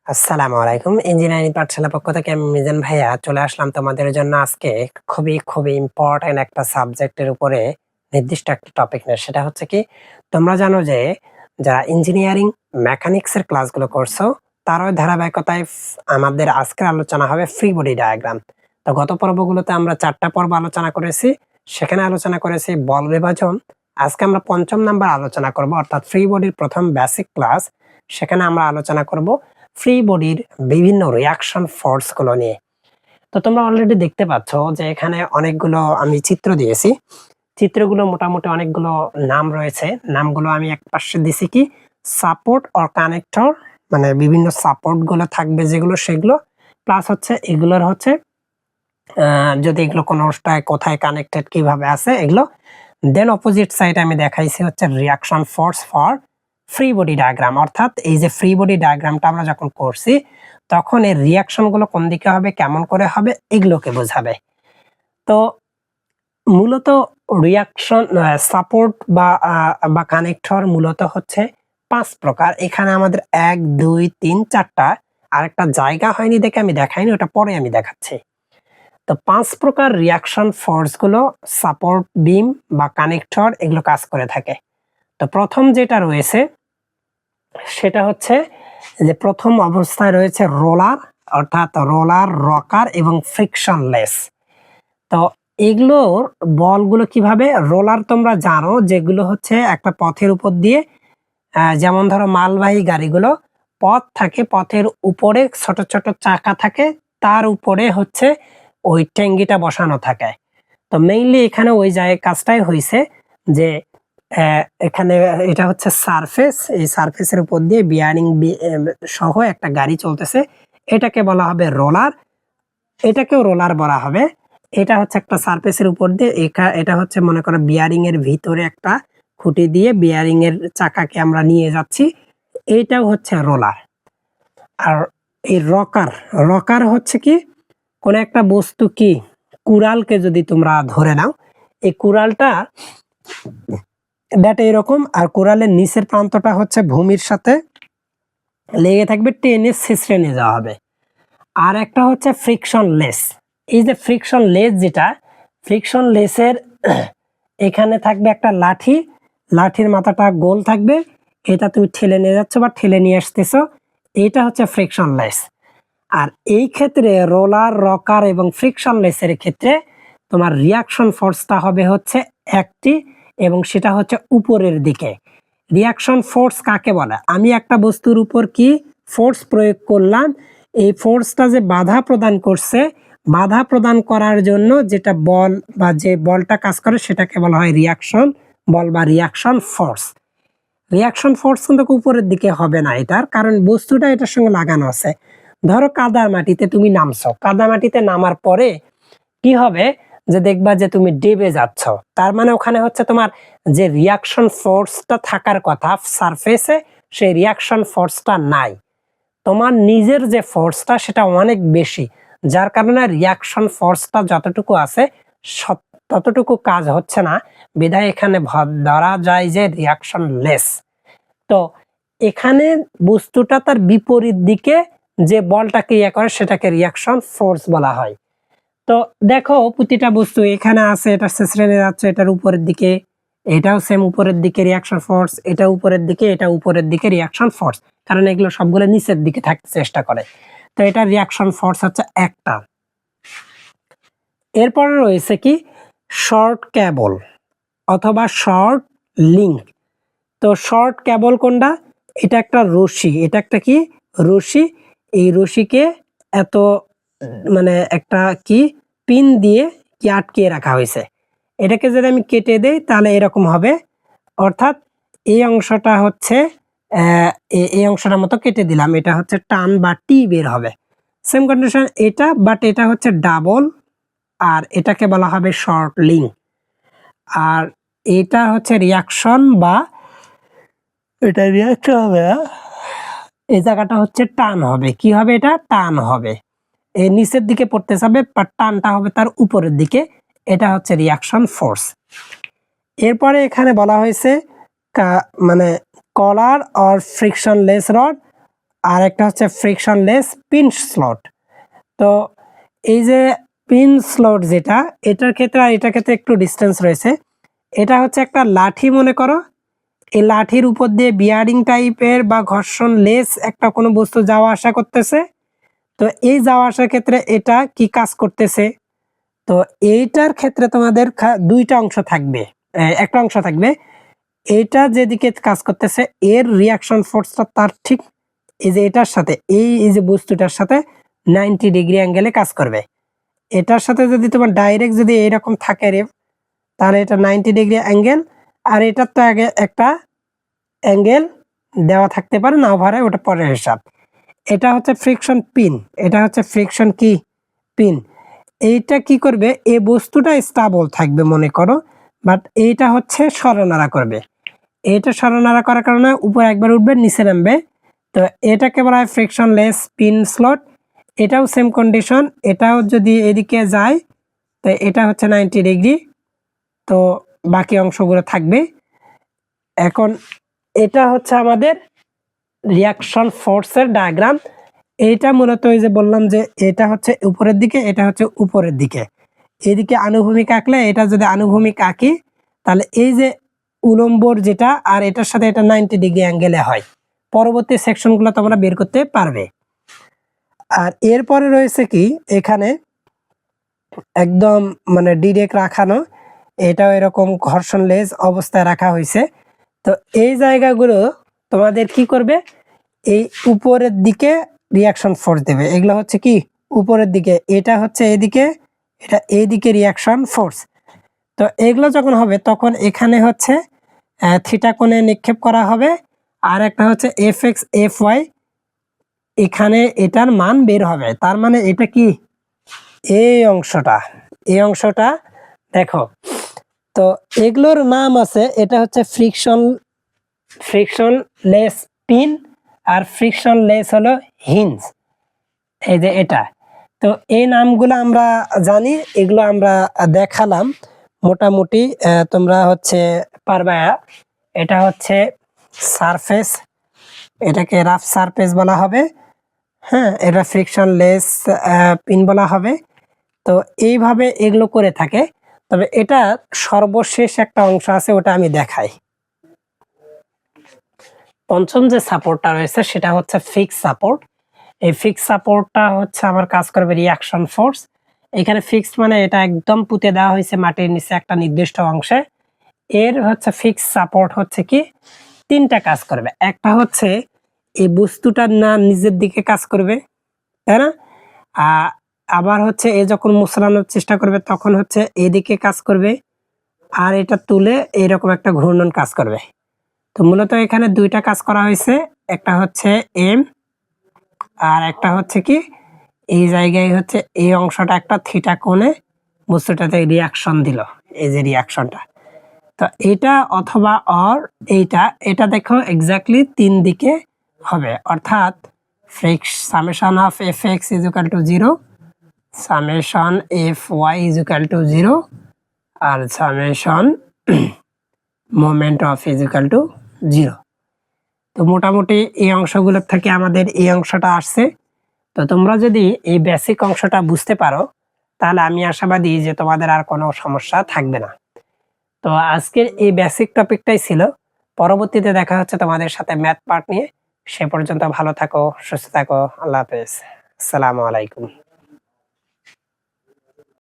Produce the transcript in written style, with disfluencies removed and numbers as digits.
আসসালামু আলাইকুম। ইঞ্জিনিয়ারিং পাঠশালা পক্ষ থেকে আমি মিজান ভাইয়া চলে আসলাম তোমাদের জন্য আজকে খুবই ইম্পর্টেন্ট একটা সাবজেক্টের উপরে নির্দিষ্ট একটা টপিক নিয়ে। সেটা হচ্ছে কি, তোমরা জানো যে যারা ইঞ্জিনিয়ারিং মেকানিক্স এর ক্লাসগুলো করছো তার ওই ধারাবাহিকতায় আমাদের আজকের আলোচনা হবে ফ্রি বডি ডায়াগ্রাম। তো গত পর্বগুলোতে আমরা 4টা পর্ব আলোচনা করেছি। সেখানে আলোচনা করেছি বল বিভাজন। আজকে আমরা ৫ম নাম্বার আলোচনা করব, অর্থাৎ ফ্রি বডির প্রথম বেসিক ক্লাস। সেখানে আমরা আলোচনা করব ফ্রি বডির বিভিন্ন রিঅ্যাকশন ফোর্স গুলো নিয়ে। তো তোমরা অলরেডি দেখতে পাচ্ছ যে এখানে অনেকগুলো আমি চিত্র দিয়েছি। চিত্রগুলো মোটামুটি অনেকগুলো নাম রয়েছে। নামগুলো আমি একপাশে দিছি কি সাপোর্ট অর কানেক্টর, মানে বিভিন্ন সাপোর্ট গুলো থাকবে যেগুলো সেগুলো, প্লাস হচ্ছে এগুলোর হচ্ছে যদি এগুলো কোনোটায় কোথায় কানেক্টেড কিভাবে আছে এগুলো। দেন অপোজিট সাইড আমি দেখাইছি হচ্ছে reaction force for free body diagram, অর্থাৎ এই যে ফ্রি বডি ডায়াগ্রামটা আমরা যখন করছি তখন এর রিঅ্যাকশন গুলো কোন দিকে হবে, কেমন করে হবে, এগুলোকে বোঝাবে। তো মূলত রিঅ্যাকশন সাপোর্ট বা কানেক্টর মূলত হচ্ছে 5 প্রকার। এখানে আমাদের 1 2 3 4টা, আরেকটা জায়গা হয়নি দেখে আমি দেখাইনি, ওটা পরে আমি দেখাচ্ছি। তো 5 প্রকার রিঅ্যাকশন ফোর্স গুলো সাপোর্ট বিম বা কানেক্টর এগুলো কাজ করে থাকে। তো প্রথম যেটা রয়েছে সেটা হচ্ছে যে প্রথম অবস্থায় রয়েছে রোলার, অর্থাৎ রোলার, রকার এবং ফ্রিকশনলেস। তো এগুলোর বলগুলো কিভাবে, রোলার তোমরা জানো যেগুলো হচ্ছে একটা পথের উপর দিয়ে, যেমন ধরো মালবাহী গাড়িগুলো পথ থাকে, পথের উপরে ছোট ছোট চাকা থাকে, তার উপরে হচ্ছে ওই ট্যাঙ্গিটা বসানো থাকে। তো মেইনলি এখানে ওই জায়গায় কাজটাই হয়েছে যে এখানে এটা হচ্ছে সারফেস, এই সারফেসের উপর দিয়ে বিয়ারিং সহ একটা গাড়ি চলতেছে, এটাকে বলা হবে রোলার, এটাকেও রোলার বলা হবে। এটা হচ্ছে একটা সারফেসের উপর দিয়ে এটা হচ্ছে মনে করো বিয়ারিং এর ভিতরে একটা খুঁটি দিয়ে বিয়ারিং এর চাকাকে আমরা নিয়ে যাচ্ছি, এইটাও হচ্ছে রোলার। আর এই রকার, রকার হচ্ছে কি কোন একটা বস্তু, কি কুড়ালকে যদি তোমরা ধরে নাও, এই কুড়ালটা ব্যাটা এরকম, আর কোরালের নিচের প্রান্তটা হচ্ছে ভূমির সাথে লেগে থাকবে, টেনে ছেঁচড়ে নিয়ে যাওয়া হবে। আর একটা হচ্ছে ফ্রিকশন লেস। এই যে ফ্রিকশন লেস, যেটা ফ্রিকশন লেসের এখানে থাকবে একটা লাঠি, লাঠির মাথাটা গোল থাকবে, এটা তুমি ঠেলে নিয়ে যাচ্ছ বা ঠেলে নিয়ে আসতেছো, এইটা হচ্ছে ফ্রিকশন লেস। আর এই ক্ষেত্রে রোলার, রকার এবং ফ্রিকশন লেসের ক্ষেত্রে তোমার রিঅ্যাকশন ফোর্সটা হবে হচ্ছে একটি, এবং সেটা হচ্ছে উপরের দিকে। রিঅ্যাকশন ফোর্স কাকে বলে, আমি একটা বস্তুর উপর কি ফোর্স প্রয়োগ করলাম, এই ফোর্সটা যে বাধা প্রদান করছে, বাধা প্রদান করার জন্য যেটা বল বা যে বলটা কাজ করে সেটাকে বলা হয় রিঅ্যাকশন বল বা রিঅ্যাকশন ফোর্স। রিঅ্যাকশন ফোর্স কিন্তু উপরের দিকে হবে না, এটার কারণ বস্তুটা এটার সঙ্গে লাগানো আছে। ধরো কাদা মাটিতে তুমি নামছো, কাদা মাটিতে নামার পরে কি হবে যে দেখবা যে তুমি ডেবে যাচ্ছ, তার মানে ওখানে হচ্ছে তোমার যে রিঅ্যাকশন ফোর্সটা থাকার কথা সারফেসে, সেই রিঅ্যাকশন ফোর্সটা নাই, তোমার নিজের যে ফোর্সটা সেটা অনেক বেশি, যার কারণে রিঅ্যাকশন ফোর্সটা যতটুকু আছে ততটুকু কাজ হচ্ছে না, বিধায় এখানে ধরা যায় যে রিঅ্যাকশন লেস। তো এখানে বস্তুটা তার বিপরীত দিকে যে বলটাকে ইয়ে করে সেটাকে রিঅ্যাকশন ফোর্স বলা হয়। তো দেখো প্রতিটা বস্তু এখানে আছে, এটা ছেঁচড়ে নিয়ে যাচ্ছে এটার উপরের দিকে, এটাও সেম উপরের দিকে রিঅ্যাকশন ফোর্স, এটা উপরের দিকে, এটা উপরের দিকে রিঅ্যাকশন ফোর্স, কারণ এগুলো সবগুলো নিচের দিকে থাকতে চেষ্টা করে। তো এটা রিঅ্যাকশন ফোর্স হচ্ছে একটা। এরপরে রয়েছে কি শর্ট কেবল অথবা শর্ট লিংক। তো শর্ট কেবল কোনটা, এটা একটা রশি, এটা একটা কি রশি, এই রশিকে এত মানে একটা কি পিন দিয়ে কি আটকিয়ে রাখা হয়েছে, এটাকে যদি আমি কেটে দেই তাহলে এরকম হবে, অর্থাৎ এই অংশটা হচ্ছে এই অংশটার মতো কেটে দিলাম, এটা হচ্ছে টান বা টি বের হবে। সেম কন্ডিশন এটা, বাট এটা হচ্ছে ডাবল, আর এটাকে বলা হবে শর্ট লিংক। আর এটা হচ্ছে রিঅ্যাকশন বা এটা রিঅ্যাকশন হবে, এই জায়গাটা হচ্ছে টান হবে, কি হবে, এটা টান হবে, এই নিচের দিকে পড়তে যাবে বাট টানটা হবে তার উপরের দিকে, এটা হচ্ছে রিঅ্যাকশন ফোর্স। এরপরে এখানে বলা হয়েছে মানে কলার অর ফ্রিকশনলেস রড আর একটা হচ্ছে ফ্রিকশনলেস পিন স্লট। তো এই যে পিন স্লট যেটা, এটার ক্ষেত্রে আর এটার ক্ষেত্রে একটু ডিস্টেন্স রয়েছে। এটা হচ্ছে একটা লাঠি মনে করো, এই লাঠির উপর দিয়ে বিয়ারিং টাইপের বা ঘর্ষণ লেস একটা কোনো বস্তু যাওয়া আসা করতেছে। তো এই যাওয়া আসার ক্ষেত্রে এটা কি কাজ করতেছে, তো এইটার ক্ষেত্রে তোমাদের দুইটা অংশ থাকবে, একটা অংশ থাকবে। এইটা যেদিকে কাজ করতেছে এর রিয়াকশন ফোর্সটা তার ঠিক এই যে এটার সাথে এই যে বস্তুটার সাথে 90 ডিগ্রি অ্যাঙ্গেলে কাজ করবে। এটার সাথে যদি তোমার ডাইরেক্ট যদি এইরকম থাকে রে, তাহলে এটা 90 ডিগ্রি অ্যাঙ্গেল। আর এটার তো আগে একটা অ্যাঙ্গেল দেওয়া থাকতে পারে, না পারে, ওটা পরের হিসাব। এটা হচ্ছে ফ্রিকশন পিন, এটা হচ্ছে ফ্রিকশন কি পিন। এইটা কি করবে, এই বস্তুটা স্টেবল থাকবে মনে করো, বাট এইটা হচ্ছে সরনাড়া করবে। এইটা সরনাড়া করার কারণে উপরে একবার উঠবে, নিচে নামবে। তো এটাকে বলা হয় ফ্রিকশনলেস পিন স্লট। এটাও সেম কন্ডিশন, এটাও যদি এদিকে যায় তো এটা হচ্ছে 90 ডিগ্রি, তো বাকি অংশগুলো থাকবে। এখন এটা হচ্ছে আমাদের রিয়াকশন ফোর্সের ডায়াগ্রাম। এইটা মূলত ওই যে বললাম যে এটা হচ্ছে উপরের দিকে, এটা হচ্ছে উপরের দিকে। এদিকে আনুভূমিক আঁকলে, এটা যদি আনুভূমিক আঁকি তাহলে এই যে উলম্বর যেটা আর এটার সাথে এটা 90 ডিগ্রি অ্যাঙ্গেলে হয়। পরবর্তী সেকশনগুলো তোমরা বের করতে পারবে। আর এরপরে রয়েছে কি, এখানে একদম মানে ডিরেক্ট রাখানো, এটাও এরকম ঘর্ষণ লেজ অবস্থায় রাখা হয়েছে। তো এই জায়গাগুলো তোমাদের কি করবে, এই উপরের দিকে রিয়াকশন ফোর্স দেবে। এগুলো হচ্ছে কি উপরের দিকে, এটা হচ্ছে এদিকে, এটা এইদিকে রিয়াকশন ফোর্স। তো এগুলো যখন হবে তখন এখানে হচ্ছে থিটা কোণে নিক্ষেপ করা হবে। আর একটা হচ্ছে এফ এক্স এফ ওয়াই, এখানে এটার মান বের হবে। তার মানে এটা কি এই অংশটা, এই অংশটা দেখো। তো এগুলোর নাম আছে, এটা হচ্ছে ফ্রিকশনলেস পিন আর ফ্রিকশনলেস হলো হিঞ্জ। এই যে এটা, তো এই নামগুলো আমরা জানি, এগুলো আমরা দেখালাম মোটামুটি, তোমরা হচ্ছে পারবা। এটা হচ্ছে সারফেস, এটাকে রাফ সারফেস বলা হবে, হ্যাঁ, এটা ফ্রিকশনলেস পিন বলা হবে। তো এইভাবে এগুলো করে থাকে। তবে এটা সর্বশেষ একটা অংশ আছে, ওটা আমি দেখাই। পঞ্চম যে সাপোর্টটা রয়েছে সেটা হচ্ছে ফিক্স সাপোর্ট। এই ফিক্স সাপোর্টটা হচ্ছে আমার কাজ করবে রিয়াকশন ফোর্স। এখানে ফিক্স মানে এটা একদম পুঁতে দেওয়া হয়েছে মাটির নিচে একটা নির্দিষ্ট অংশে। এর হচ্ছে ফিক্স সাপোর্ট হচ্ছে কি তিনটা কাজ করবে। একটা হচ্ছে এই বস্তুটার না নিজের দিকে কাজ করবে, তাই না? আবার হচ্ছে এ যখন মুচড়ানোর চেষ্টা করবে তখন হচ্ছে এদিকে কাজ করবে, আর এটা তুলে এইরকম একটা ঘূর্ণন কাজ করবে। তো মূলত এখানে দুইটা কাজ করা হয়েছে, একটা হচ্ছে এম আর একটা হচ্ছে কি এই জায়গায় হচ্ছে এই অংশটা একটা থিটা কোণে বস্তুটাতে রিয়াকশন দিল, এই যে রিয়াকশনটা। তো এটা অথবা অর এইটা, এটা দেখো এক্স্যাক্টলি তিন দিকে হবে, অর্থাৎ summation of f x is equal to 0, summation f y is equal to 0, আর summation moment of is equal to 0। তো মোটামুটি এই অংশগুলোর থেকে আমাদের এই অংশটা আসছে। তো তোমরা যদি এই বেসিক অংশটা বুঝতে পারো তাহলে আমি আশাবাদী যে তোমাদের আর কোনো সমস্যা থাকবে না। তো আজকের এই বেসিক টপিকটাই ছিল। পরবর্তীতে দেখা হচ্ছে তোমাদের সাথে ম্যাথ পার্ট নিয়ে। সে পর্যন্ত ভালো থাকো, সুস্থ থাকো, আল্লাহ হাফেজ, আসসালামু আলাইকুম।